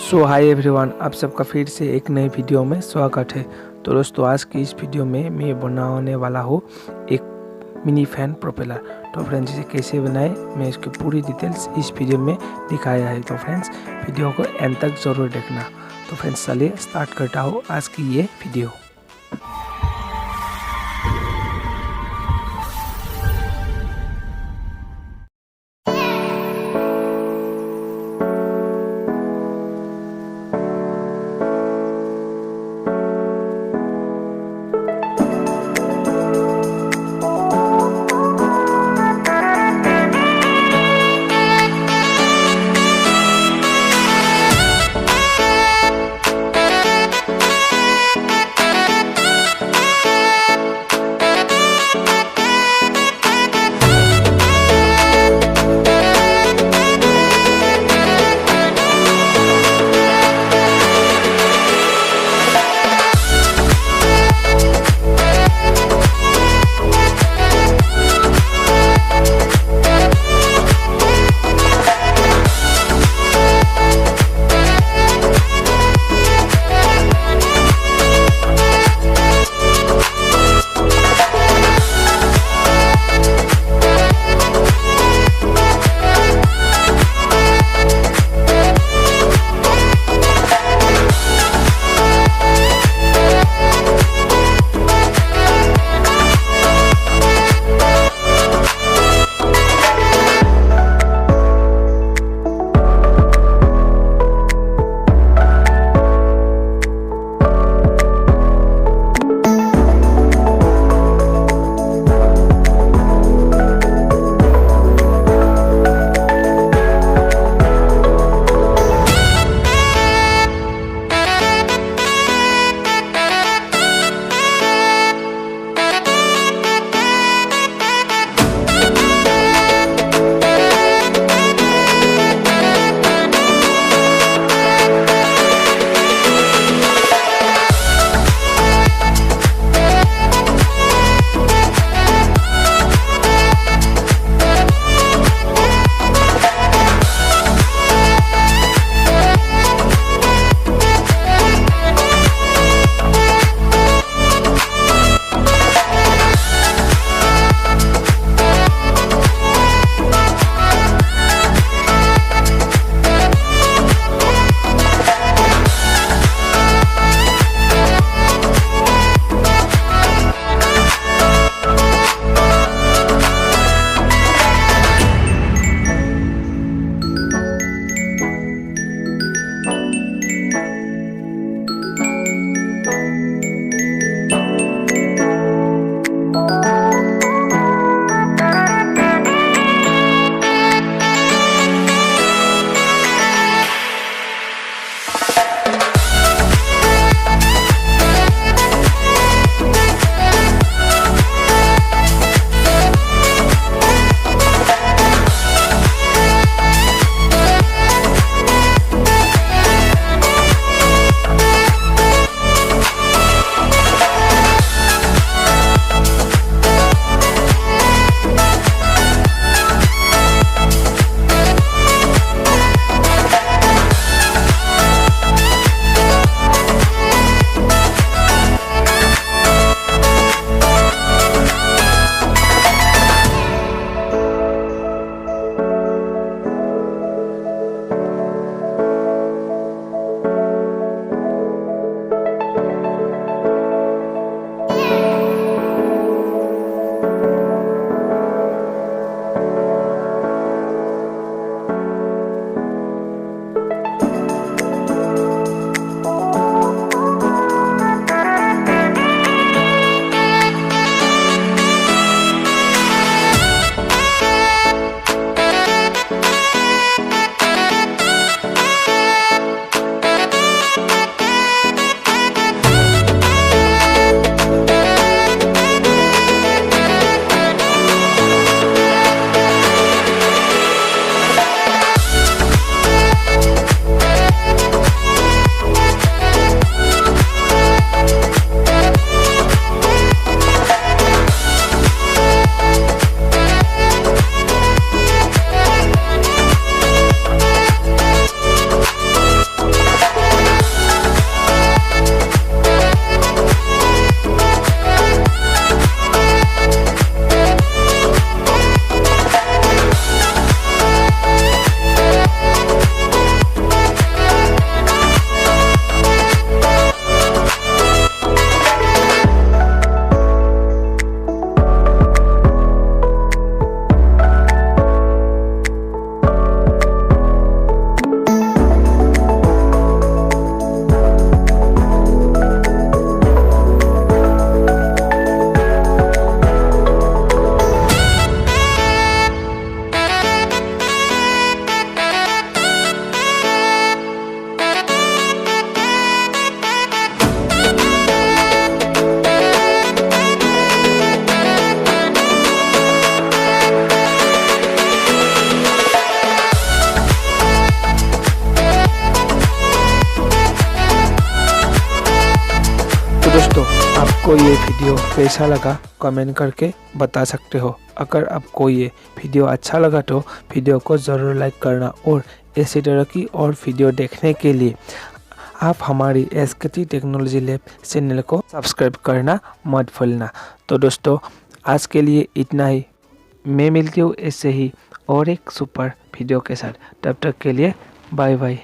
सो hi everyone, आप सबका फिर से एक नई वीडियो में स्वागत है। तो दोस्तों, आज की इस वीडियो में मैं बनाने वाला हूँ एक मिनी फैन प्रोपेलर। तो फ्रेंड्स, इसे कैसे बनाए मैं इसकी पूरी डिटेल्स इस वीडियो में दिखाया है। तो फ्रेंड्स, वीडियो को एंड तक ज़रूर देखना। तो फ्रेंड्स, चलिए स्टार्ट करता हूँ आज की ये वीडियो। दोस्तों आपको ये वीडियो कैसा लगा कमेंट करके बता सकते हो। अगर आपको ये वीडियो अच्छा लगा तो वीडियो को ज़रूर लाइक करना और इसी तरह की और वीडियो देखने के लिए आप हमारी SKT टेक्नोलॉजी लैब चैनल को सब्सक्राइब करना मत भूलना। तो दोस्तों आज के लिए इतना ही। मैं मिलती हूँ ऐसे ही और एक सुपर वीडियो के साथ। तब तक के लिए बाय बाय।